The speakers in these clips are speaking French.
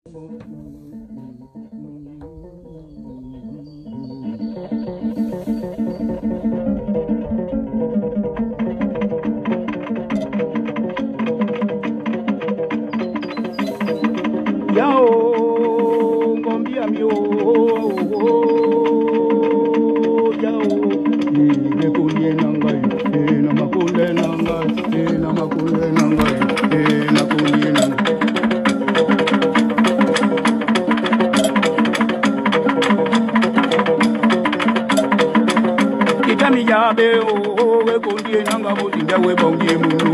Yao ngombia mio yao nikulie nangai na makule nangai na makule nangai na kulie nangai kitami yabe o we kundie nanga botinda we bongie munu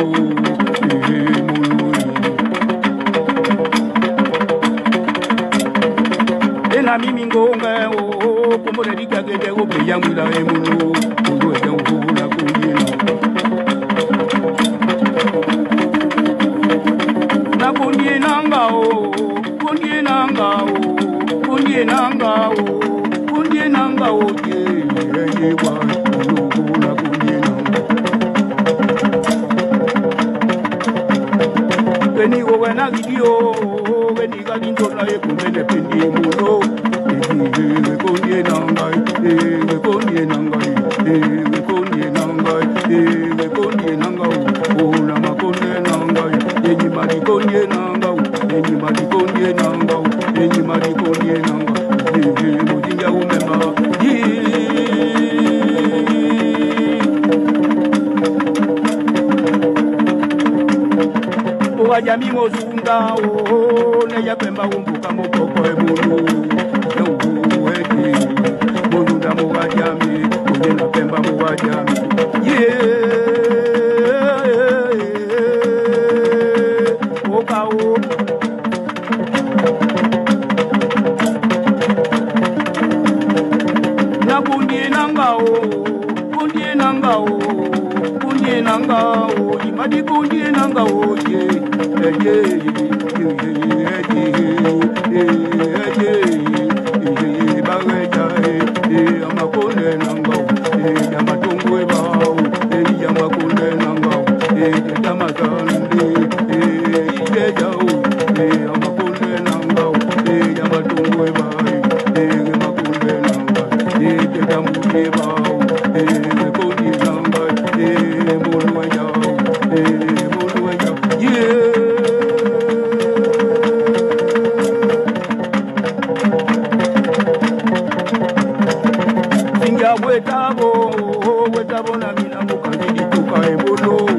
na mimi ngonga o komore dikagede o be yamula emunu ndo e dangu na kuyena na kuyena ngao kuyena ngao kuyena ngao kuyena ngao ye wa na kuyena keni o wena video weni galindo na e kumene pendi muno konye nangai konye nangai konye nangai konye nangai ona makonye nangai enyi mari konye nangai enyi mari konye nangai enyi mari konye nangai mujinga umema Wajami mozunda o ne ya pemba umbuka mokoko e mulu no eti mozunda mo wajami ne na pemba mo wajami o kao na kunye nangao kunye nangao kunye nangao imadi kunye nangao wetabo na mina mukazidi tuka ebolo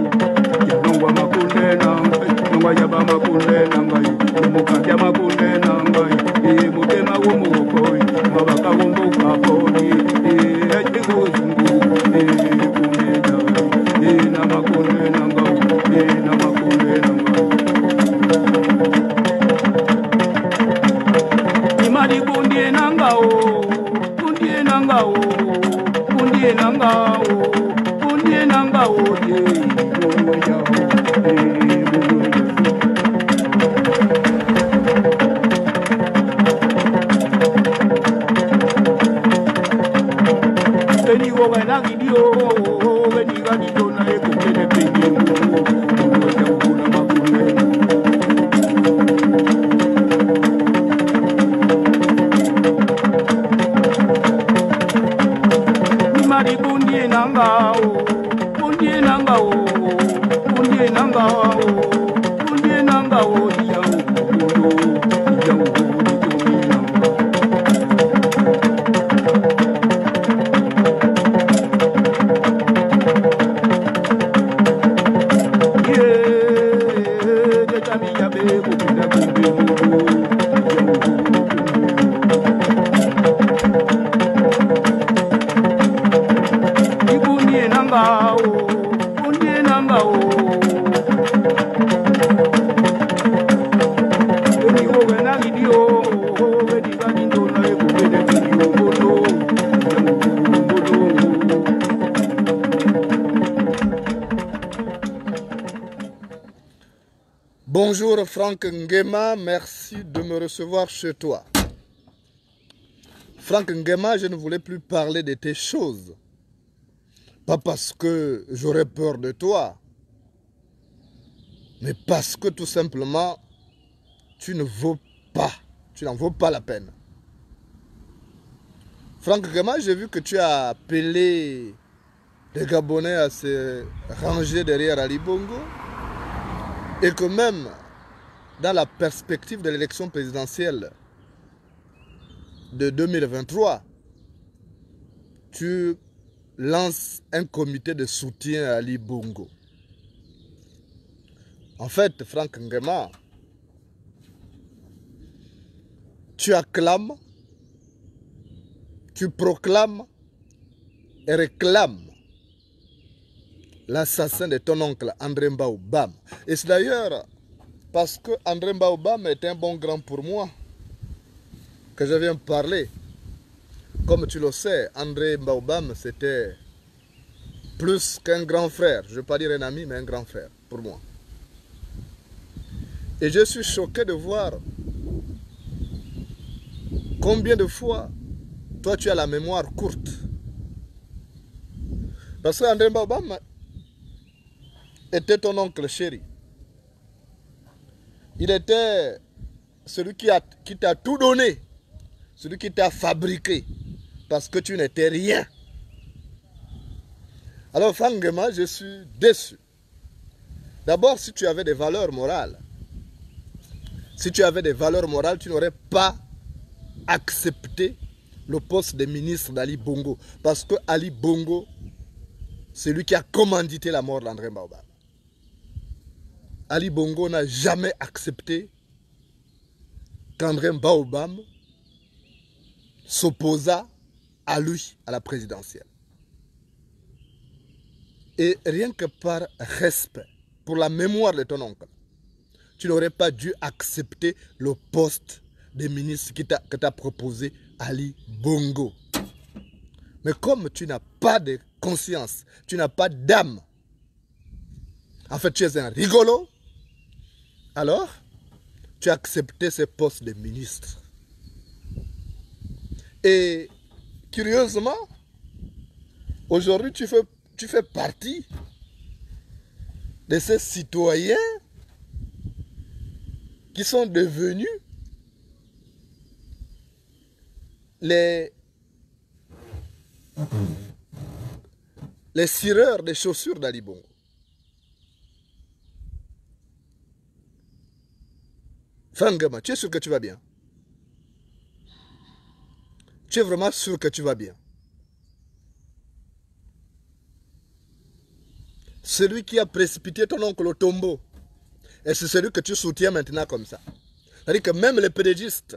yanongwa makunde nangai nongwa yaba makunde nangai mukazya makunde nangai mutema womukoi mabaka wombukaponi ejigozungu kumeda na makunde nangai na makunde nangai imadi kundie nangao kundie nangao kundie nangao kundie nangao eni go bana gidio eni gadido na e kumene pengi nangao kundie nangao kundie nangao kundie nangao yau Bonjour Franck Nguema, merci de me recevoir chez toi. Franck Nguema, je ne voulais plus parler de tes choses. Pas parce que j'aurais peur de toi, mais parce que tout simplement, tu ne vaux pas. Tu n'en vaux pas la peine. Franck Ngema, j'ai vu que tu as appelé les Gabonais à se ranger derrière Ali Bongo. Et que même dans la perspective de l'élection présidentielle de 2023, tu lances un comité de soutien à Ali Bongo. En fait, Franck Ngema, tu acclames, tu proclames et réclames l'assassin de ton oncle André Mbao Bam. Et c'est d'ailleurs parce que André Mbao Bam est un bon grand pour moi que je viens parler. Comme tu le sais, André Mbao Bam, c'était plus qu'un grand frère. Je ne veux pas dire un ami, mais un grand frère pour moi. Et je suis choqué de voir combien de fois toi tu as la mémoire courte. Parce que André Mbao Bam était ton oncle chéri. Il était celui qui t'a tout donné, celui qui t'a fabriqué, parce que tu n'étais rien. Alors, Franck Ngema, je suis déçu. D'abord, si tu avais des valeurs morales, tu n'aurais pas accepté le poste de ministre d'Ali Bongo. Parce que Ali Bongo, c'est lui qui a commandité la mort d'André Mbao Bam. Ali Bongo n'a jamais accepté qu'André Mbao Bam s'opposât à lui, à la présidentielle. Et rien que par respect pour la mémoire de ton oncle, tu n'aurais pas dû accepter le poste de ministre que t'a proposé Ali Bongo. Mais comme tu n'as pas de conscience, tu n'as pas d'âme, en fait tu es un rigolo, alors tu as accepté ce poste de ministre. Et curieusement, aujourd'hui tu fais partie de ces citoyens qui sont devenus les cireurs des chaussures d'Ali Bongo. Franck Ngema, tu es sûr que tu vas bien? Tu es vraiment sûr que tu vas bien? Celui qui a précipité ton oncle au tombeau, et c'est celui que tu soutiens maintenant comme ça. C'est-à-dire que même les pédégistes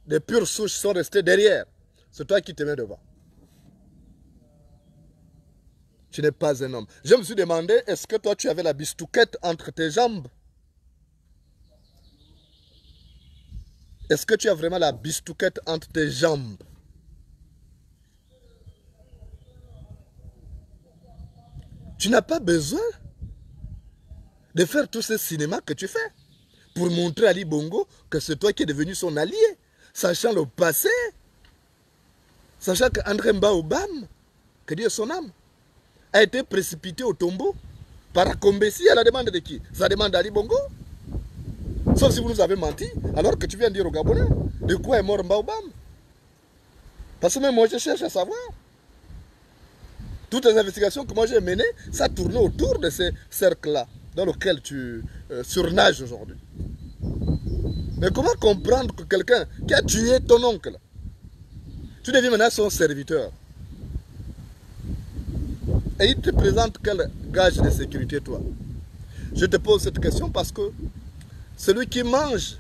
de pure souche sont restés derrière. C'est toi qui te mets devant. Tu n'es pas un homme. Je me suis demandé, est-ce que toi tu avais la bistouquette entre tes jambes? Est-ce que tu as vraiment la bistouquette entre tes jambes? Tu n'as pas besoin de faire tout ce cinéma que tu fais pour montrer à Ali Bongo que c'est toi qui es devenu son allié, sachant le passé, sachant qu'André Mbao Bam, que Dieu son âme, a été précipité au tombeau par Akombesi à la demande de qui? Ça demande d'Ali Bongo. Sauf si vous nous avez menti, alors que tu viens de dire aux Gabonais de quoi est mort Mbao Bam. Parce que même moi je cherche à savoir. Toutes les investigations que moi j'ai menées, ça tournait autour de ces cercles-là dans lequel tu surnages aujourd'hui. Mais comment comprendre que quelqu'un qui a tué ton oncle, tu deviens maintenant son serviteur, et il te présente quel gage de sécurité toi? Je te pose cette question parce que celui qui mange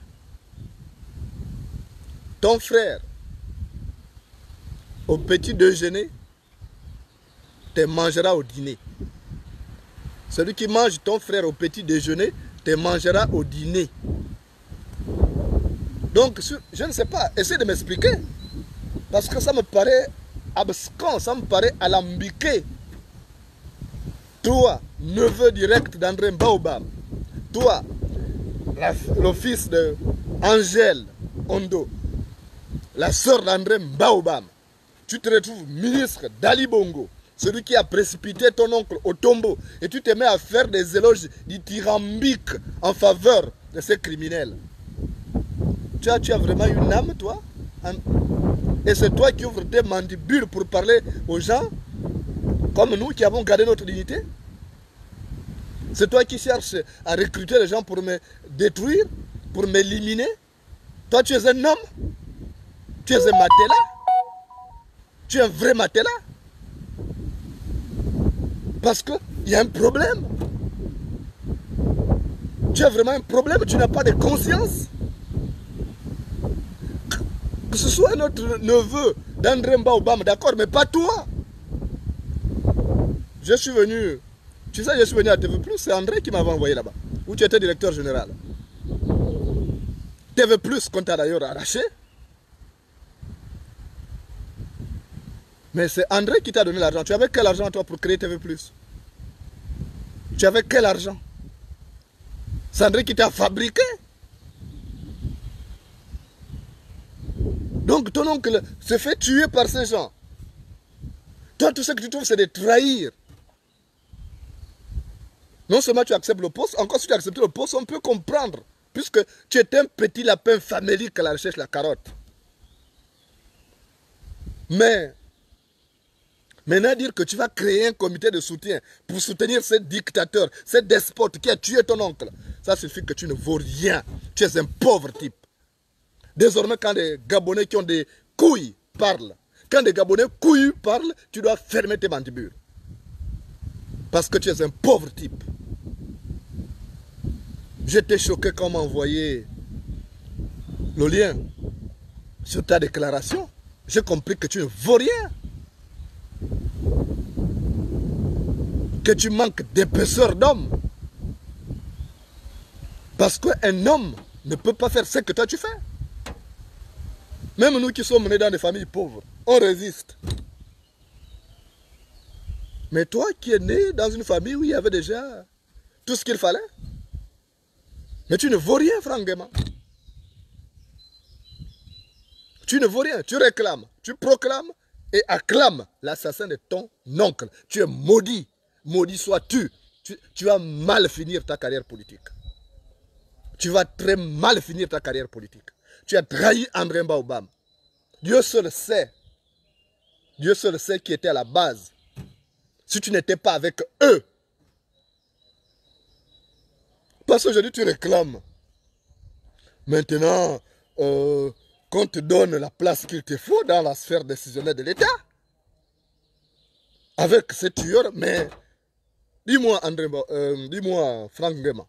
ton frère au petit déjeuner te mangera au dîner. Celui qui mange ton frère au petit déjeuner te mangera au dîner. Donc, je ne sais pas, essaie de m'expliquer. Parce que ça me paraît abscon, ça me paraît alambiqué. Toi, neveu direct d'André Mbao Bam, toi, le fils de Angèle Ondo, la sœur d'André Mbao Bam, tu te retrouves ministre d'Ali Bongo, celui qui a précipité ton oncle au tombeau, et tu te mets à faire des éloges dithyrambiques en faveur de ces criminels. tu as vraiment une âme, toi? Et c'est toi qui ouvres tes mandibules pour parler aux gens comme nous qui avons gardé notre dignité? C'est toi qui cherches à recruter les gens pour me détruire, pour m'éliminer? Toi, tu es un homme? Tu es un matelas? Tu es un vrai matelas? Parce qu'il y a un problème. Tu as vraiment un problème, tu n'as pas de conscience. Que ce soit notre neveu d'André Mbaobam, d'accord, mais pas toi. Je suis venu, tu sais, je suis venu à TV+, c'est André qui m'avait envoyé là-bas, où tu étais directeur général. TV+, qu'on t'a d'ailleurs arraché. Mais c'est André qui t'a donné l'argent. Tu avais quel argent toi pour créer TV+? Tu avais quel argent? C'est André qui t'a fabriqué. Donc ton oncle se fait tuer par ces gens. Toi, tout ce que tu trouves, c'est de trahir. Non seulement tu acceptes le poste, encore si tu acceptes le poste, on peut comprendre. Puisque tu es un petit lapin famélique à la recherche de la carotte. Mais, maintenant dire que tu vas créer un comité de soutien pour soutenir ce dictateur, ce despote qui a tué ton oncle, ça suffit que tu ne vaux rien. Tu es un pauvre type. Désormais, quand des Gabonais qui ont des couilles parlent, quand des Gabonais couilles parlent, tu dois fermer tes mandibules. Parce que tu es un pauvre type. J'étais choqué quand on m'a envoyé le lien sur ta déclaration. J'ai compris que tu ne vaux rien. Que tu manques d'épaisseur d'homme. Parce qu'un homme ne peut pas faire ce que toi tu fais. Même nous qui sommes nés dans des familles pauvres, on résiste. Mais toi qui es né dans une famille où il y avait déjà tout ce qu'il fallait, mais tu ne vaux rien, franchement. Tu ne vaux rien, tu réclames, tu proclames et acclames l'assassin de ton oncle. Tu es maudit, maudit sois-tu. Tu vas mal finir ta carrière politique. Tu vas très mal finir ta carrière politique. Tu as trahi André Mbaobam. Dieu seul sait qui était à la base. Si tu n'étais pas avec eux. Parce qu'aujourd'hui tu réclames. Maintenant, qu'on te donne la place qu'il te faut dans la sphère décisionnelle de l'État. Avec ces tueurs, mais dis-moi dis-moi Franck Ngema.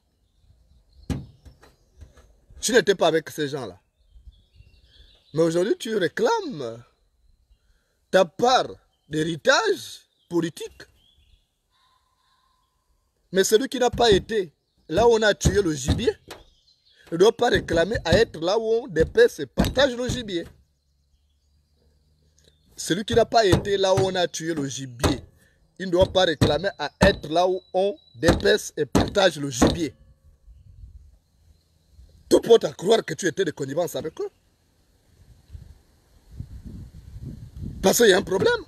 Tu n'étais pas avec ces gens-là. Mais aujourd'hui, tu réclames ta part d'héritage politique. Mais celui qui n'a pas été là où on a tué le gibier, ne doit pas réclamer à être là où on dépèce et partage le gibier. Celui qui n'a pas été là où on a tué le gibier, il ne doit pas réclamer à être là où on dépèce et partage le gibier. Tout porte à croire que tu étais de connivence avec eux. Parce qu'il y a un problème.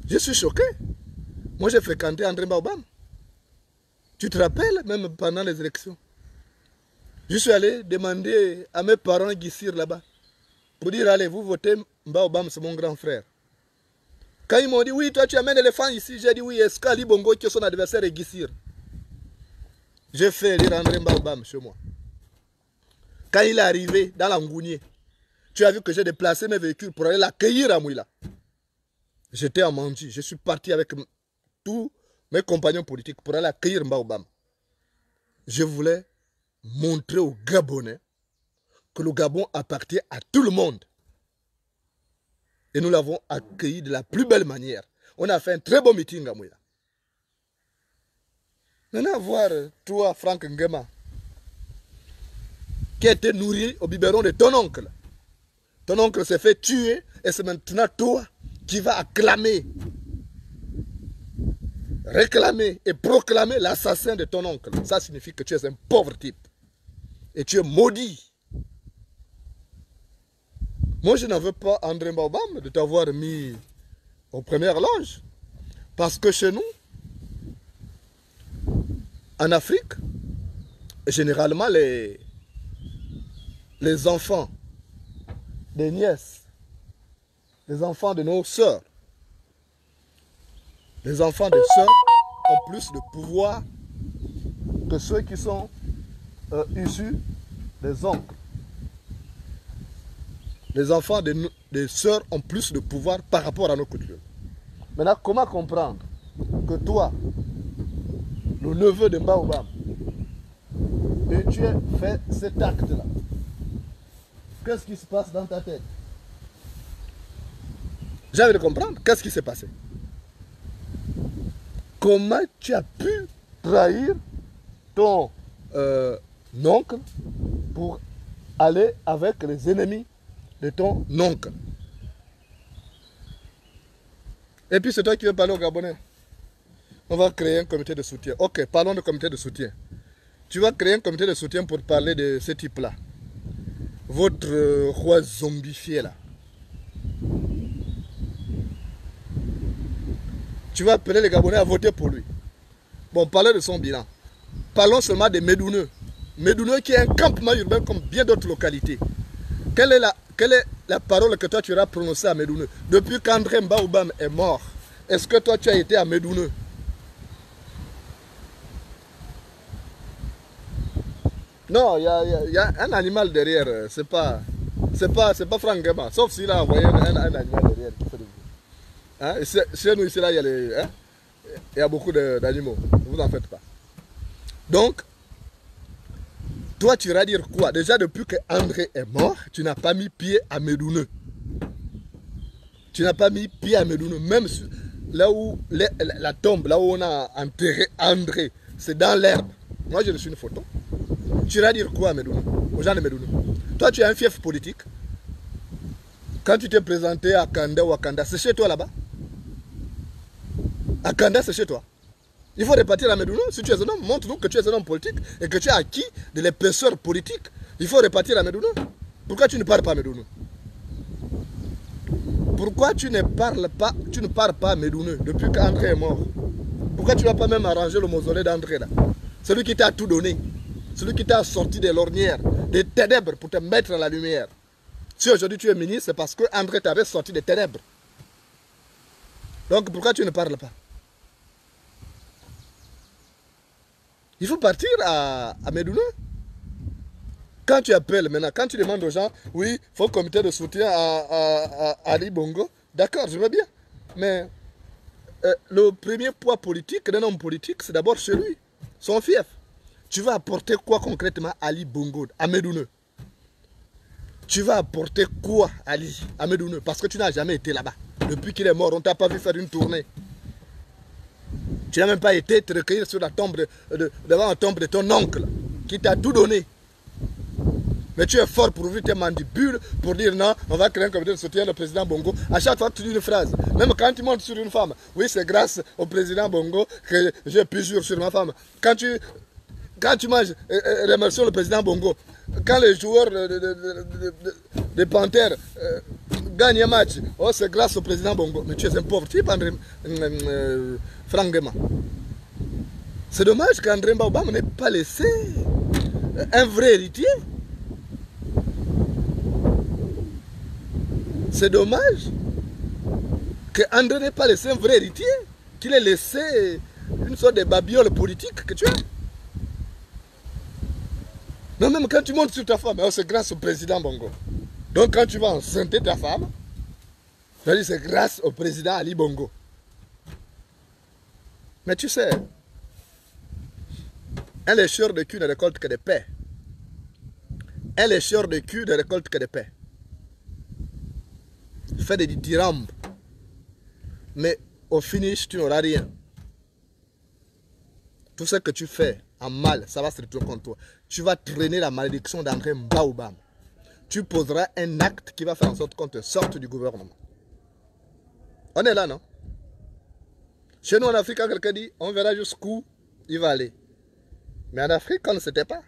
Je suis choqué. Moi, j'ai fréquenté André Mbaobam. Tu te rappelles, même pendant les élections, je suis allé demander à mes parents Guissir là-bas, pour dire, allez, vous votez Mbaobam, c'est mon grand frère. Quand ils m'ont dit, oui, toi tu amènes l'éléphant ici, j'ai dit, oui, est-ce qu'Ali Bongo, qui est son adversaire, est Guissir? J'ai fait lire André Mbaobam chez moi. Quand il est arrivé dans l'Angounier, tu as vu que j'ai déplacé mes véhicules pour aller l'accueillir à Mouila. J'étais à Mandji, je suis parti avec tous mes compagnons politiques pour aller accueillir Mbaobam. Je voulais montrer aux Gabonais que le Gabon appartient à tout le monde. Et nous l'avons accueilli de la plus belle manière. On a fait un très beau meeting à Mouila. Maintenant, voir toi, Franck Ngema, qui a été nourri au biberon de ton oncle. Ton oncle s'est fait tuer et c'est maintenant toi qui vas acclamer, réclamer et proclamer l'assassin de ton oncle. Ça signifie que tu es un pauvre type. Et tu es maudit. Moi, je n'en veux pas, André Mbaobam, de t'avoir mis aux premières loges. Parce que chez nous, en Afrique, généralement les enfants des nièces, les enfants de nos sœurs, les enfants des sœurs ont plus de pouvoir que ceux qui sont issus des oncles. Les enfants des sœurs ont plus de pouvoir par rapport à nos coutumes. Maintenant, comment comprendre que toi, le neveu de Baobab, et tu as fait cet acte-là? Qu'est-ce qui se passe dans ta tête? J'ai envie de comprendre. Qu'est-ce qui s'est passé? Comment tu as pu trahir ton oncle pour aller avec les ennemis de ton oncle? Et puis c'est toi qui veux parler aux Gabonais. On va créer un comité de soutien. Ok, parlons de comité de soutien. Tu vas créer un comité de soutien pour parler de ce type-là. Votre roi zombifié là. Tu vas appeler les Gabonais à voter pour lui. Bon, parlez de son bilan. Parlons seulement des Médouneux. Médouneux qui est un campement urbain comme bien d'autres localités. Quelle est la parole que toi tu auras prononcée à Médouneux? Depuis qu'André Mbaoubam est mort, est-ce que toi tu as été à Médouneux? Non, il y a un animal derrière. C'est pas Franck Gema. Sauf s'il a envoyé un animal derrière qui fait du bruit. Hein? Chez nous ici là, il y a beaucoup d'animaux. Ne vous en faites pas. Donc, toi tu iras dire quoi? Déjà depuis que André est mort, tu n'as pas mis pied à Médouneux. Tu n'as pas mis pied à Médouneux. Même là où la tombe, là où on a enterré André, c'est dans l'herbe. Moi j'ai reçu une photo. Tu iras dire quoi à Médouneux, aux gens de Médouneux? Toi, tu es un fief politique. Quand tu t'es présenté à Kanda ou à Kanda, c'est chez toi là-bas. À Kanda, c'est chez toi. Il faut repartir à Médouneux. Si tu es un homme, montre-nous que tu es un homme politique et que tu as acquis de l'épaisseur politique. Il faut repartir à Médouneux. Pourquoi tu ne parles pas à Médouneux? Pourquoi tu ne parles pas à Médouneux depuis qu'André est mort? Pourquoi tu n'as pas même arrangé le mausolée d'André là? Celui qui t'a tout donné. Celui qui t'a sorti des lornières, des ténèbres pour te mettre dans la lumière. Si aujourd'hui tu es ministre, c'est parce que André t'avait sorti des ténèbres. Donc pourquoi tu ne parles pas? Il faut partir à Médouneux. Quand tu appelles maintenant, quand tu demandes aux gens, oui, il faut un comité de soutien à Ali Bongo, d'accord, je veux bien. Mais le premier poids politique d'un homme politique, c'est d'abord chez lui, son fief. Tu vas apporter quoi concrètement à Ali Bongo, à Médouneux? Tu vas apporter quoi à Ali, à Médouneux? Parce que tu n'as jamais été là-bas. Depuis qu'il est mort, on ne t'a pas vu faire une tournée. Tu n'as même pas été te recueillir sur la tombe devant la tombe de ton oncle, qui t'a tout donné. Mais tu es fort pour ouvrir tes mandibules, pour dire non, on va créer un comité de soutien au président Bongo. À chaque fois que tu dis une phrase, même quand tu montes sur une femme, oui, c'est grâce au président Bongo que j'ai pu jurer sur ma femme. Quand tu manges, remercions le président Bongo. Quand les joueurs de Panthères gagnent un match, oh, c'est grâce au président Bongo. Mais tu es un pauvre type, André Franck Gema. C'est dommage qu'André Mbaoubam n'ait pas laissé un vrai héritier. C'est dommage qu'André n'ait pas laissé un vrai héritier, qu'il ait laissé une sorte de babiole politique que tu as. Non, même quand tu montes sur ta femme, c'est grâce au président Bongo. Donc quand tu vas enceinter ta femme, tu vas dire c'est grâce au président Ali Bongo. Mais tu sais, un lécheur de cul ne récolte que des paix. Un lécheur de cul ne récolte que des paix. Fais des dirhams. Mais au finish, tu n'auras rien. Tout ce que tu fais en mal, ça va se retourner contre toi. Tu vas traîner la malédiction d'André Mbaoubam. Tu poseras un acte qui va faire en sorte qu'on te sorte du gouvernement. On est là, non? Chez nous en Afrique, quand quelqu'un dit, on verra jusqu'où il va aller. Mais en Afrique, on ne sait pas.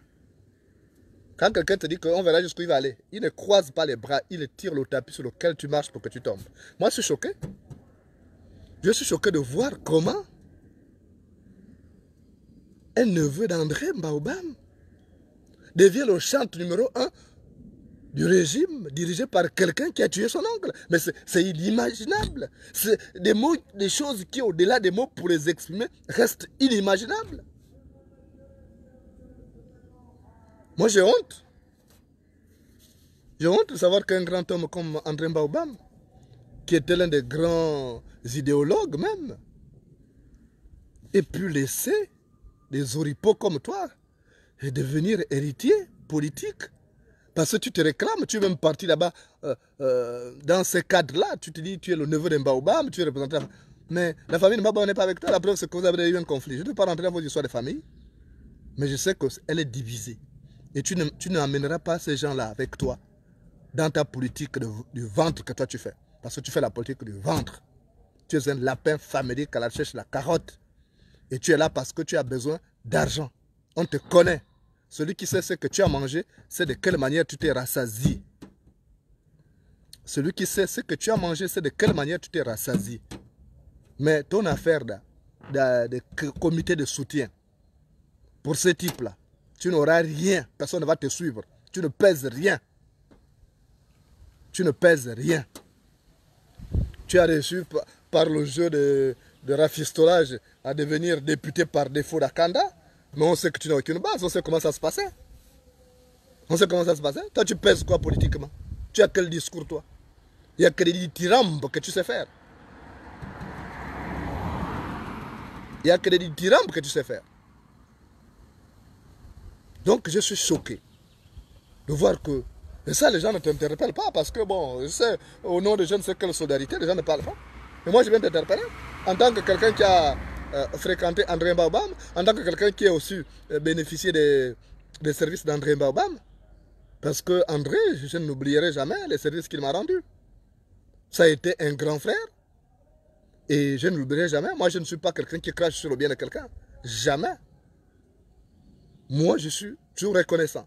Quand quelqu'un te dit qu'on verra jusqu'où il va aller, il ne croise pas les bras, il tire le tapis sur lequel tu marches pour que tu tombes. Moi, je suis choqué. Je suis choqué de voir comment un neveu d'André Mbaoubam devient le chante numéro 1 du régime dirigé par quelqu'un qui a tué son oncle. Mais c'est inimaginable. C'est des mots, des choses qui, au-delà des mots pour les exprimer, restent inimaginables. Moi, j'ai honte. J'ai honte de savoir qu'un grand homme comme André Mbaoubam, qui était l'un des grands idéologues même, ait pu laisser des oripeaux comme toi et devenir héritier politique. Parce que tu te réclames, tu es même parti là-bas dans ces cadres-là. Tu te dis, tu es le neveu de Mbaoubam, tu es représentant. Mais la famille de Mbaoubam n'est pas avec toi. La preuve, c'est que vous avez eu un conflit. Je ne vais pas rentrer dans vos histoires de famille, mais je sais qu'elle est divisée. Et tu n'amèneras pas ces gens-là avec toi dans ta politique du ventre que toi tu fais. Parce que tu fais la politique du ventre. Tu es un lapin famélique à la recherche de la carotte. Et tu es là parce que tu as besoin d'argent. On te connaît. Celui qui sait ce que tu as mangé, c'est de quelle manière tu t'es rassasié. Celui qui sait ce que tu as mangé, c'est de quelle manière tu t'es rassasié. Mais ton affaire de comité de soutien, pour ce type-là, tu n'auras rien. Personne ne va te suivre. Tu ne pèses rien. Tu ne pèses rien. Tu as reçu par le jeu de rafistolage à devenir député par défaut d'Akanda. Mais on sait que tu n'as aucune base. On sait comment ça se passait. On sait comment ça se passait. Toi, tu pèses quoi politiquement? Tu as quel discours, toi? Il n'y a que des dithyrambes que tu sais faire. Il n'y a que des dithyrambes que tu sais faire. Donc, je suis choqué de voir que... Et ça, les gens ne t'interpellent pas parce que, bon, je sais, au nom de je ne sais quelle solidarité, les gens ne parlent pas. Mais moi, je viens t'interpeller en tant que quelqu'un qui a fréquenté André Mbaoubam, en tant que quelqu'un qui a aussi bénéficié des services d'André Mbaoubam. Parce que André, je n'oublierai jamais les services qu'il m'a rendus. Ça a été un grand frère. Et je ne l'oublierai jamais. Moi, je ne suis pas quelqu'un qui crache sur le bien de quelqu'un. Jamais. Moi, je suis toujours reconnaissant.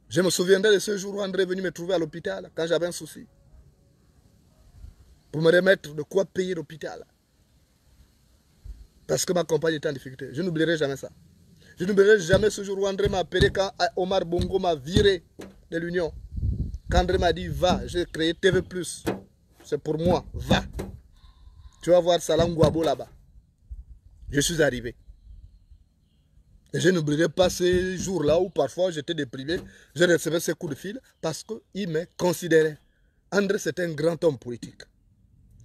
Je me souviendrai de ce jour où André est venu me trouver à l'hôpital quand j'avais un souci. Pour me remettre de quoi payer l'hôpital. Parce que ma compagne était en difficulté. Je n'oublierai jamais ça. Je n'oublierai jamais ce jour où André m'a appelé quand Omar Bongo m'a viré de l'Union. Quand André m'a dit, va, j'ai créé TV+. C'est pour moi, va. Tu vas voir Salam Gouabo là-bas. Je suis arrivé. Et je n'oublierai pas ces jours-là où parfois j'étais déprimé. Je recevais ces coups de fil parce qu'il me considérait. André, c'était un grand homme politique.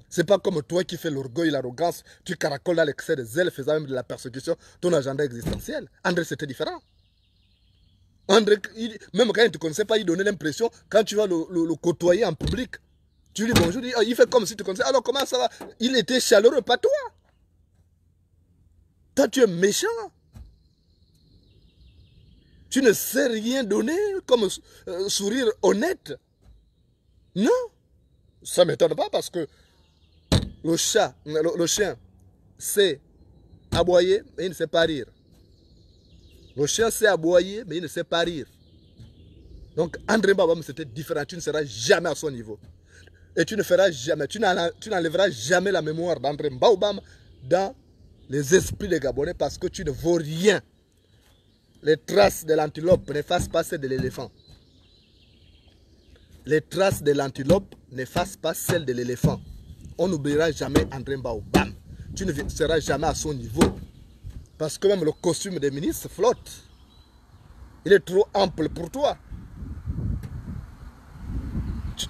Ce n'est pas comme toi qui fais l'orgueil, l'arrogance, tu caracoles dans l'excès de zèle, faisant même de la persécution, ton agenda existentiel. André, c'était différent. André, même quand il ne te connaissait pas, il donnait l'impression, quand tu vas le côtoyer en public, tu lui dis bonjour, il fait comme si tu connaissais. Alors comment ça va? Il était chaleureux, pas toi. Toi, tu es méchant. Tu ne sais rien donner comme sourire honnête. Non. Ça ne m'étonne pas parce que le chien sait aboyer, mais il ne sait pas rire. Le chien sait aboyer, mais il ne sait pas rire. Donc André Mbaoubam, c'était différent. Tu ne seras jamais à son niveau. Et tu ne feras jamais, tu n'enlèveras jamais la mémoire d'André Mbaoubam dans les esprits des Gabonais parce que tu ne vaux rien. Les traces de l'antilope n'effacent pas celles de l'éléphant. Les traces de l'antilope n'effacent pas celles de l'éléphant. On n'oubliera jamais André Mbaoubam. Tu ne seras jamais à son niveau. Parce que même le costume des ministres flotte. Il est trop ample pour toi.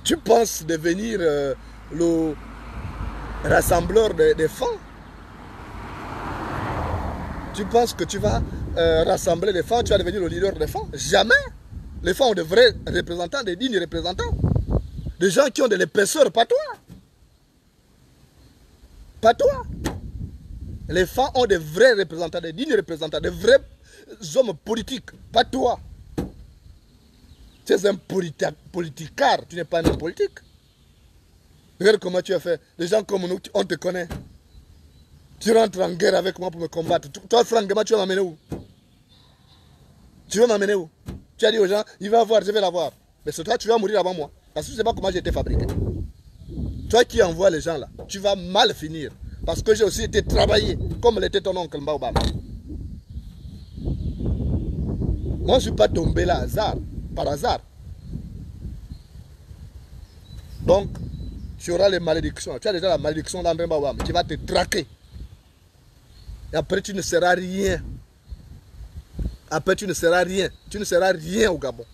Tu penses devenir le rassembleur des fonds? Tu penses que tu vas rassembler les fonds, tu vas devenir le leader des fonds? Jamais. Les fonds ont de vrais représentants, des dignes représentants. Des gens qui ont de l'épaisseur, pas toi. Pas toi. Les femmes ont de vrais représentants, des dignes représentants, de vrais hommes politiques, pas toi. Tu es un politicard, tu n'es pas un homme politique. Regarde comment tu as fait. Les gens comme nous, on te connaît. Tu rentres en guerre avec moi pour me combattre. Toi, franchement, tu vas m'amener où? Tu vas m'amener où? Tu as dit aux gens, il va avoir, je vais l'avoir. Mais c'est toi, tu vas mourir avant moi. Parce que je ne sais pas comment j'ai été fabriqué. Toi qui envoies les gens là, tu vas mal finir. Parce que j'ai aussi été travaillé, comme l'était ton oncle Mbaoubam. Moi, je ne suis pas tombé là par hasard. Donc, tu auras les malédictions. Tu as déjà la malédiction d'André Babam qui va te traquer. Et après, tu ne seras rien. Après, tu ne seras rien. Tu ne seras rien au Gabon.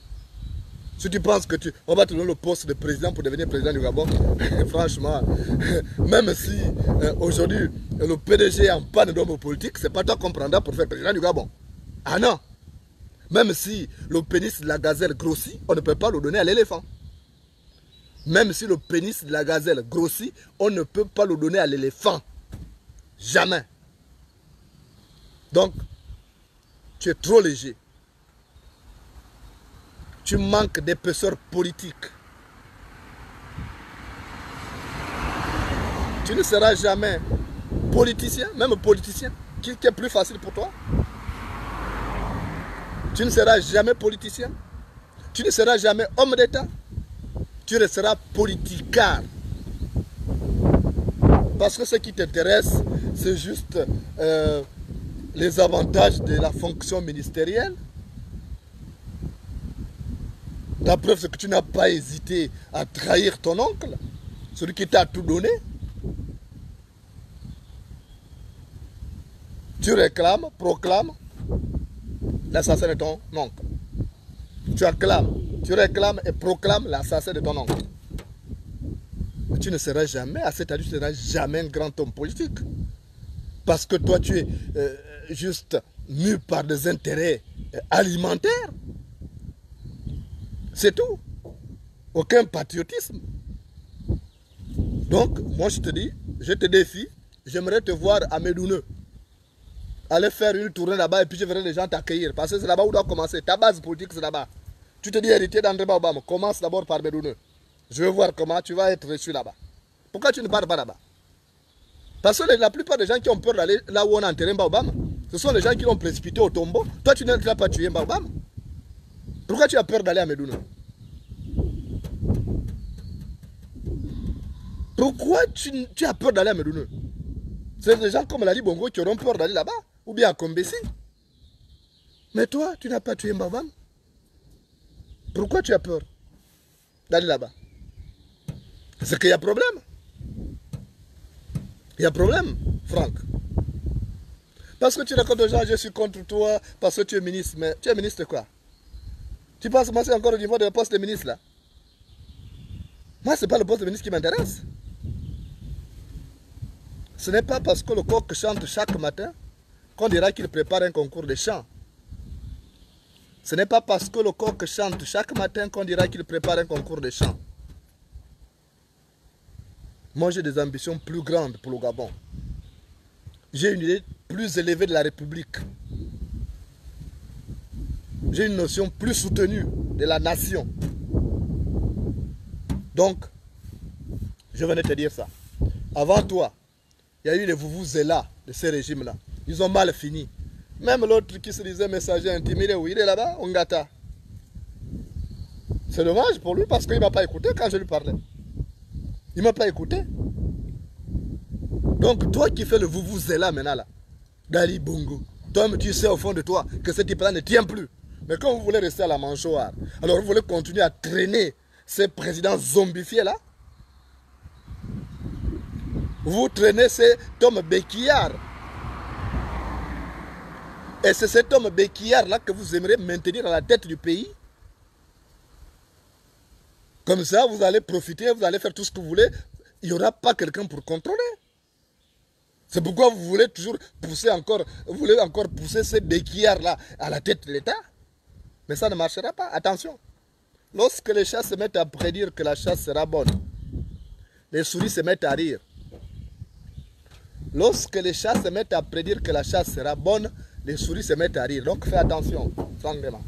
Si tu penses que on va te donner le poste de président pour devenir président du Gabon, franchement, même si aujourd'hui le PDG est en panne d'homme politique, c'est pas toi qu'on prendra pour faire président du Gabon. Ah non. Même si le pénis de la gazelle grossit, on ne peut pas le donner à l'éléphant. Même si le pénis de la gazelle grossit, on ne peut pas le donner à l'éléphant. Jamais. Donc, tu es trop léger. Tu manques d'épaisseur politique. Tu ne seras jamais politicien, même politicien, qui est plus facile pour toi. Tu ne seras jamais politicien. Tu ne seras jamais homme d'État. Tu resteras politicard. Parce que ce qui t'intéresse, c'est juste les avantages de la fonction ministérielle. La preuve, c'est que tu n'as pas hésité à trahir ton oncle, celui qui t'a tout donné. Tu réclames, proclames l'assassin de ton oncle. Tu acclames, tu réclames et proclames l'assassin de ton oncle. Mais tu ne seras jamais, à cet âge, tu ne seras jamais un grand homme politique. Parce que toi, tu es juste mu par des intérêts alimentaires. C'est tout. Aucun patriotisme. Donc, moi je te dis, je te défie, j'aimerais te voir à Médouneux. Aller faire une tournée là-bas et puis je verrai les gens t'accueillir. Parce que c'est là-bas où doit commencer. Ta base politique, c'est là-bas. Tu te dis héritier d'André Babam, commence d'abord par Médouneux. Je veux voir comment tu vas être reçu là-bas. Pourquoi tu ne pars pas là-bas? Parce que la plupart des gens qui ont peur d'aller là où on a enterré Baobam, ce sont les gens qui l'ont précipité au tombeau. Toi, tu n'as pas tué Baobam. Pourquoi tu as peur d'aller à Médoune? Pourquoi tu as peur d'aller à Médoune? C'est des gens comme Lali Bongo qui auront peur d'aller là-bas. Ou bien à Kombessi. Mais toi, tu n'as pas tué Baobam. Pourquoi tu as peur d'aller là-bas? C'est qu'il y a problème. Il y a problème, Franck. Parce que tu racontes aux gens, je suis contre toi, parce que tu es ministre. Mais tu es ministre de quoi? Tu penses que moi c'est encore au niveau de poste de ministre là? Moi, ce n'est pas le poste de ministre qui m'intéresse. Ce n'est pas parce que le coq chante chaque matin qu'on dira qu'il prépare un concours de chant. Ce n'est pas parce que le coq chante chaque matin qu'on dira qu'il prépare un concours de chant. Moi, j'ai des ambitions plus grandes pour le Gabon. J'ai une idée plus élevée de la République. J'ai une notion plus soutenue de la nation. Donc, je venais te dire ça. Avant toi, il y a eu les vuvuzelas de ces régimes-là. Ils ont mal fini. Même l'autre qui se disait messager intimidé, oui, il est là-bas, Ongata. C'est dommage pour lui parce qu'il ne m'a pas écouté quand je lui parlais. Il ne m'a pas écouté. Donc, toi qui fais le vuvuzelas maintenant, là, Dali Bongo, toi, tu sais au fond de toi que ce type-là ne tient plus. Mais quand vous voulez rester à la mâchoire, alors vous voulez continuer à traîner ces présidents zombifiés-là. Vous traînez cet homme béquillard. Et c'est cet homme béquillard-là que vous aimeriez maintenir à la tête du pays. Comme ça, vous allez profiter, vous allez faire tout ce que vous voulez. Il n'y aura pas quelqu'un pour contrôler. C'est pourquoi vous voulez toujours pousser encore, vous voulez encore pousser ces béquillards-là à la tête de l'État. Mais ça ne marchera pas. Attention. Lorsque les chats se mettent à prédire que la chasse sera bonne, les souris se mettent à rire. Lorsque les chats se mettent à prédire que la chasse sera bonne, les souris se mettent à rire. Donc fais attention, franchement.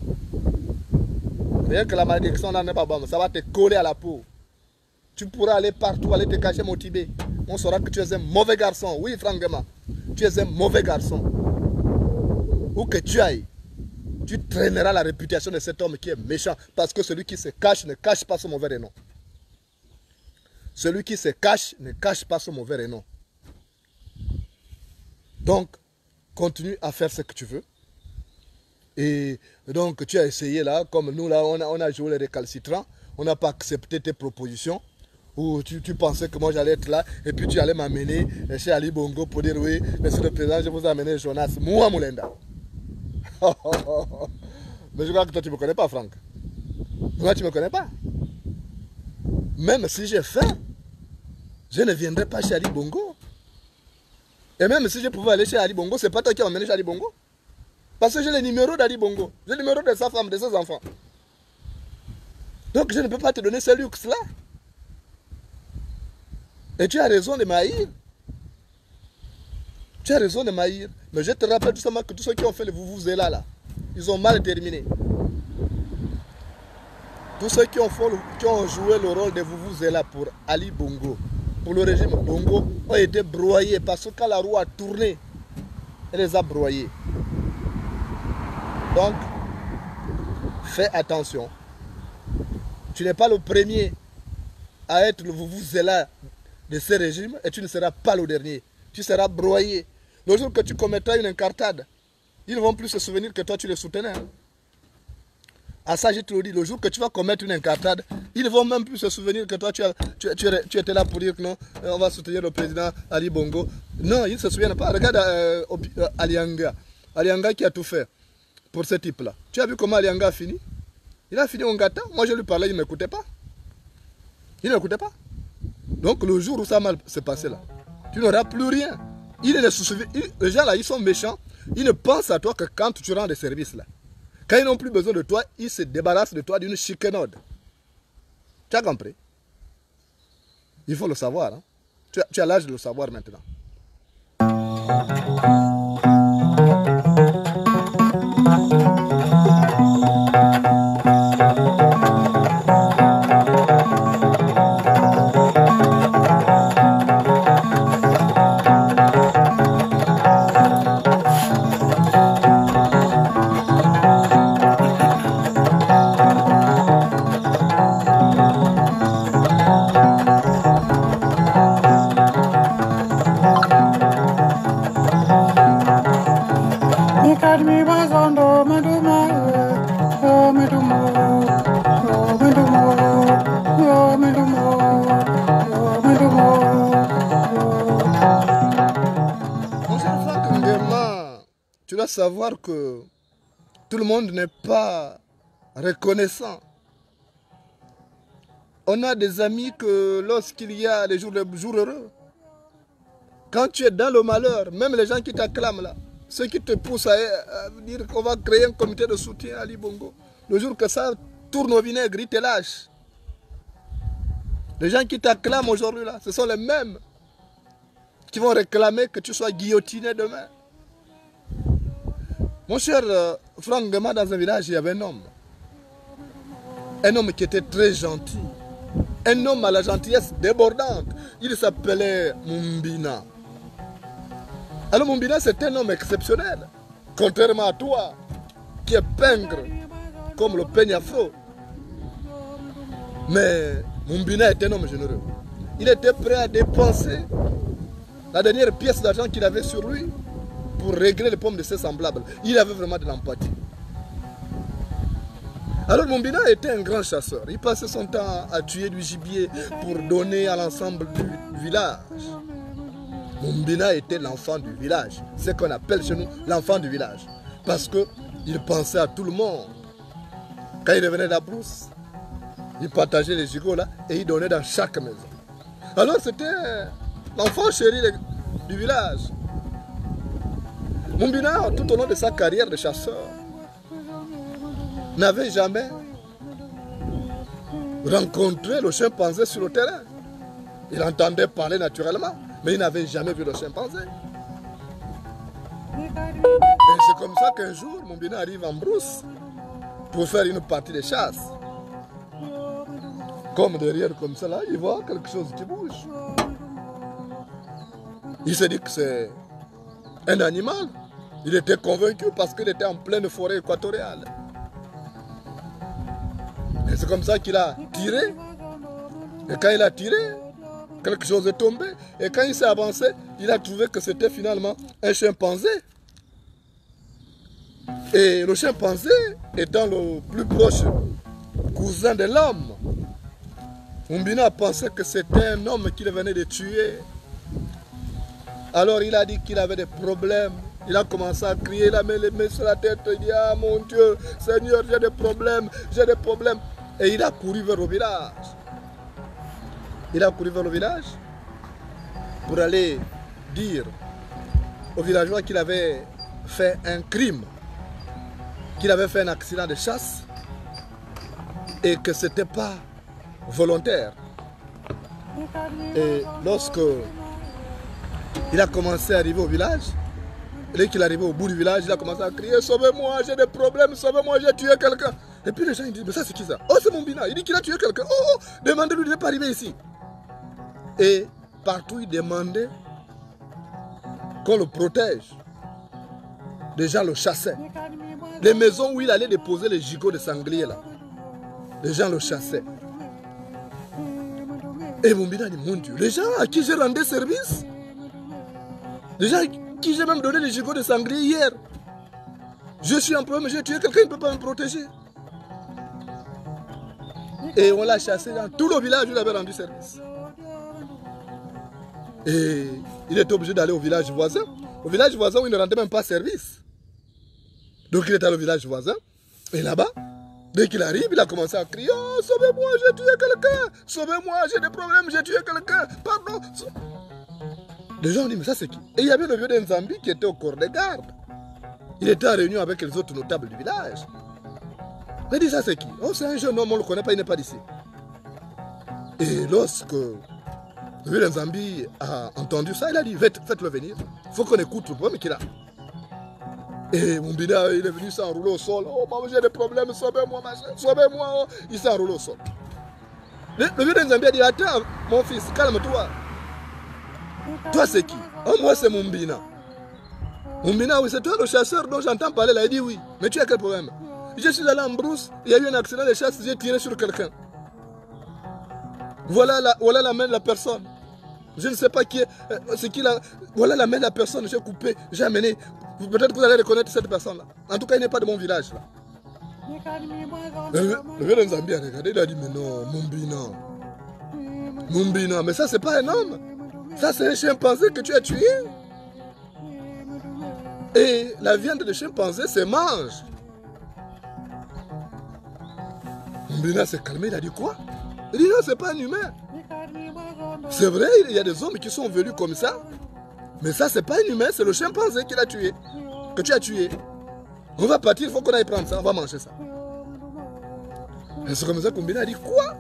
Rien que la malédiction n'en est pas bonne, ça va te coller à la peau. Tu pourras aller partout, aller te cacher au Tibet. On saura que tu es un mauvais garçon. Oui, franchement, tu es un mauvais garçon. Où que tu ailles, tu traîneras la réputation de cet homme qui est méchant. Parce que celui qui se cache ne cache pas son mauvais nom. Celui qui se cache ne cache pas son mauvais nom. Donc, continue à faire ce que tu veux. Et donc tu as essayé là, comme nous là, on a joué les récalcitrants, on n'a pas accepté tes propositions. Ou tu pensais que moi j'allais être là, et puis tu allais m'amener chez Ali Bongo pour dire oui, monsieur le président, je vous ai amené Jonas Moua Moulenda. Mais je crois que toi tu ne me connais pas, Franck. Moi tu ne me connais pas. Même si j'ai faim, je ne viendrai pas chez Ali Bongo. Et même si je pouvais aller chez Ali Bongo, ce n'est pas toi qui vas m'amener chez Ali Bongo. Parce que j'ai le numéro d'Ali Bongo. J'ai le numéro de sa femme, de ses enfants. Donc je ne peux pas te donner ce luxe-là. Et tu as raison de m'haïr. Tu as raison de m'haïr. Mais je te rappelle tout simplement que tous ceux qui ont fait le Vuvuzela là, ils ont mal terminé. Tous ceux qui ont joué le rôle de Vuvuzela pour Ali Bongo, pour le régime Bongo, ont été broyés parce que quand la roue a tourné, elle les a broyés. Donc, fais attention. Tu n'es pas le premier à être le Vuvuzela de ce régime et tu ne seras pas le dernier. Tu seras broyé. Le jour que tu commettras une incartade, ils ne vont plus se souvenir que toi tu les soutenais. Hein. À ça, je te le dis, le jour que tu vas commettre une incartade, ils ne vont même plus se souvenir que toi tu étais là pour dire que non, on va soutenir le président Ali Bongo. Non, ils ne se souviennent pas. Regarde Alianga. Alianga qui a tout fait pour ce type-là. Tu as vu comment Alianga a fini? Il a fini en gâteau. Moi, je lui parlais, il ne m'écoutait pas. Il ne m'écoutait pas. Donc, le jour où ça mal s'est passé là, tu n'auras plus rien. Les gens là, ils sont méchants. Ils ne pensent à toi que quand tu rends des services là. Quand ils n'ont plus besoin de toi, ils se débarrassent de toi d'une chicanode. Tu as compris? Il faut le savoir. Hein? Tu as l'âge de le savoir maintenant. Tu dois savoir que tout le monde n'est pas reconnaissant. On a des amis que lorsqu'il y a les jours heureux, quand tu es dans le malheur, même les gens qui t'acclament là, ceux qui te poussent à dire qu'on va créer un comité de soutien à Ali Bongo, le jour que ça tourne au vinaigre, ils te lâchent. Les gens qui t'acclament aujourd'hui là, ce sont les mêmes qui vont réclamer que tu sois guillotiné demain. Mon cher Franck Ngema, dans un village, il y avait un homme. Un homme qui était très gentil. Un homme à la gentillesse débordante. Il s'appelait Mumbina. Alors Mumbina, c'est un homme exceptionnel. Contrairement à toi, qui est pingre, comme le peigne afro. Mais Mumbina est un homme généreux. Il était prêt à dépenser la dernière pièce d'argent qu'il avait sur lui pour régler les pommes de ses semblables. Il avait vraiment de l'empathie. Alors Mumbina était un grand chasseur. Il passait son temps à tuer du gibier pour donner à l'ensemble du village. Mumbina était l'enfant du village. C'est ce qu'on appelle chez nous l'enfant du village. Parce qu'il pensait à tout le monde. Quand il revenait de la brousse, il partageait les gigots là et il donnait dans chaque maison. Alors c'était l'enfant chéri du village. Mumbina, tout au long de sa carrière de chasseur, n'avait jamais rencontré le chimpanzé sur le terrain. Il entendait parler naturellement, mais il n'avait jamais vu le chimpanzé. Et c'est comme ça qu'un jour, Mumbina arrive en brousse pour faire une partie de chasse. Comme derrière, comme ça, là, il voit quelque chose qui bouge. Il se dit que c'est un animal. Il était convaincu parce qu'il était en pleine forêt équatoriale. Et c'est comme ça qu'il a tiré. Et quand il a tiré, quelque chose est tombé. Et quand il s'est avancé, il a trouvé que c'était finalement un chimpanzé. Et le chimpanzé, étant le plus proche cousin de l'homme, Mumbina pensait que c'était un homme qu'il venait de tuer. Alors il a dit qu'il avait des problèmes. Il a commencé à crier, il a mis les mains sur la tête, il dit, ah mon Dieu, Seigneur, j'ai des problèmes, j'ai des problèmes. Et il a couru vers le village. Il a couru vers le village pour aller dire aux villageois qu'il avait fait un crime, qu'il avait fait un accident de chasse et que ce n'était pas volontaire. Et lorsque il a commencé à arriver au village, dès qu'il est arrivé au bout du village, il a commencé à crier, sauvez-moi, j'ai des problèmes, sauvez-moi, j'ai tué quelqu'un. Et puis les gens ils disent, mais ça c'est qui ça? Oh, c'est Mumbina, il dit qu'il a tué quelqu'un. Oh, demandez-lui de ne pas arriver ici. Et partout il demandait qu'on le protège. Les gens le chassaient. Les maisons où il allait déposer les gigots de sangliers là, les gens le chassaient. Et Mumbina dit, mon Dieu, les gens à qui j'ai rendu service, les gens à qui j'ai même donné les gigots de sanglier hier, je suis en problème, j'ai tué quelqu'un, il ne peut pas me protéger. Et on l'a chassé dans tout le village où il avait rendu service. Et il était obligé d'aller au village voisin. Au village voisin où il ne rendait même pas service. Donc il est allé au village voisin. Et là-bas, dès qu'il arrive, il a commencé à crier, oh, sauvez-moi, j'ai tué quelqu'un. Sauvez-moi, j'ai des problèmes, j'ai tué quelqu'un. Pardon. Les gens ont dit, mais ça c'est qui? Et il y avait le vieux d'Nzambi qui était au corps de garde. Il était en réunion avec les autres notables du village. Il a dit, ça c'est qui? Oh, c'est un jeune homme, on ne le connaît pas, il n'est pas d'ici. Et lorsque le vieux d'Nzambi a entendu ça, il a dit, faites-le venir. Il faut qu'on écoute le problème qu'il a. Et Mumbina, il est venu s'enrouler au sol. Oh, maman, j'ai des problèmes, sauvez-moi, machin, sauvez-moi. Oh. Il s'est enroulé au sol. Le vieux d'Nzambi a dit, attends, mon fils, calme-toi. Toi, c'est qui? Oh, moi, c'est Mumbina. Mumbina, oui, c'est toi le chasseur dont j'entends parler là. Il dit oui. Mais tu as quel problème? Je suis allé en brousse, il y a eu un accident de chasse, j'ai tiré sur quelqu'un. Voilà la main de la personne. Je ne sais pas qui est, c'est qui là. Voilà la main de la personne, j'ai coupé, j'ai amené. Peut-être que vous allez reconnaître cette personne-là. En tout cas, il n'est pas de mon village là. Le vieux Nzambi a regardé, il a dit, mais non, Mumbina, mais ça, c'est pas un homme. Ça, c'est un chimpanzé que tu as tué. Et la viande de chimpanzé se mange. Mumbina s'est calmé, il a dit quoi? Il dit non, c'est pas un humain. C'est vrai, il y a des hommes qui sont venus comme ça. Mais ça, c'est pas un humain, c'est le chimpanzé qui l'a tué. Que tu as tué. On va partir, il faut qu'on aille prendre ça, on va manger ça. Et c'est comme ça que Mumbina a dit quoi?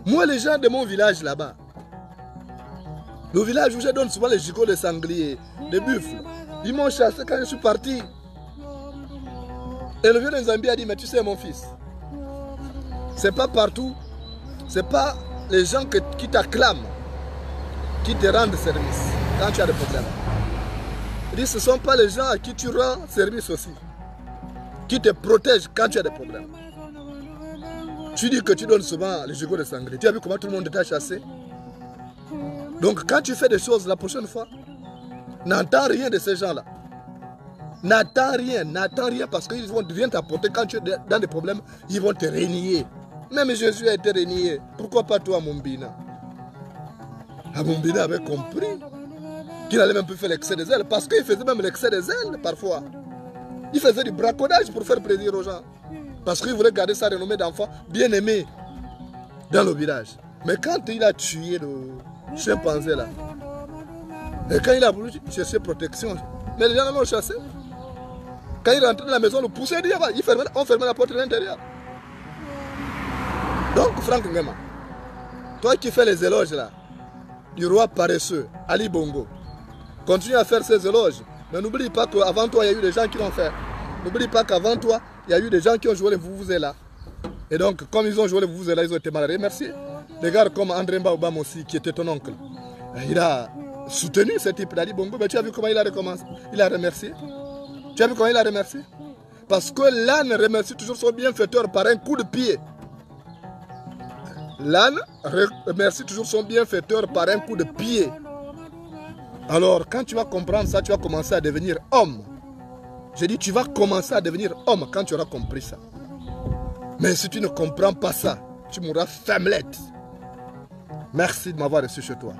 Moi, les gens de mon village là-bas, le village où je donne souvent les gigots de sangliers, des buffles, ils m'ont chassé quand je suis parti. Et le vieux Nzambi a dit, mais tu sais mon fils, c'est pas partout, c'est pas les gens qui t'acclament, qui te rendent service quand tu as des problèmes. Il dit, ce ne sont pas les gens à qui tu rends service aussi, qui te protègent quand tu as des problèmes. Tu dis que tu donnes souvent les gigots de sangliers. Tu as vu comment tout le monde t'a chassé? Donc quand tu fais des choses la prochaine fois, n'entends rien de ces gens-là. N'attends rien parce qu'ils vont venir t'apporter quand tu es dans des problèmes, ils vont te renier. Même Jésus a été renié. Pourquoi pas toi, Mumbina? Mumbina avait compris qu'il allait même plus faire l'excès des ailes parce qu'il faisait même l'excès des ailes parfois. Il faisait du braconnage pour faire plaisir aux gens. Parce qu'il voulait garder sa renommée d'enfant bien aimé dans le village. Mais quand il a tué le chimpanzé là, et quand il a voulu chercher protection, mais les gens l'ont chassé. Quand il rentrait dans la maison, le poussait, on fermait la porte de l'intérieur. Donc, Franck Ngema, toi qui fais les éloges là, du roi paresseux, Ali Bongo, continue à faire ces éloges. Mais n'oublie pas qu'avant toi, il y a eu des gens qui l'ont fait. N'oublie pas qu'avant toi, il y a eu des gens qui ont joué les Vuvuzela. Et donc, comme ils ont joué les Vuvuzela, ils ont été mal remerciés. Des gars comme André Mbaobam aussi, qui était ton oncle. Il a soutenu ce type d'Ali Bongo, mais tu as vu comment il a recommencé? Il a remercié. Tu as vu comment il a remercié? Parce que l'âne remercie toujours son bienfaiteur par un coup de pied. L'âne remercie toujours son bienfaiteur par un coup de pied. Alors, quand tu vas comprendre ça, tu vas commencer à devenir homme. Je dis, tu vas commencer à devenir homme quand tu auras compris ça. Mais si tu ne comprends pas ça, tu mourras femmelette. Merci de m'avoir reçu chez toi.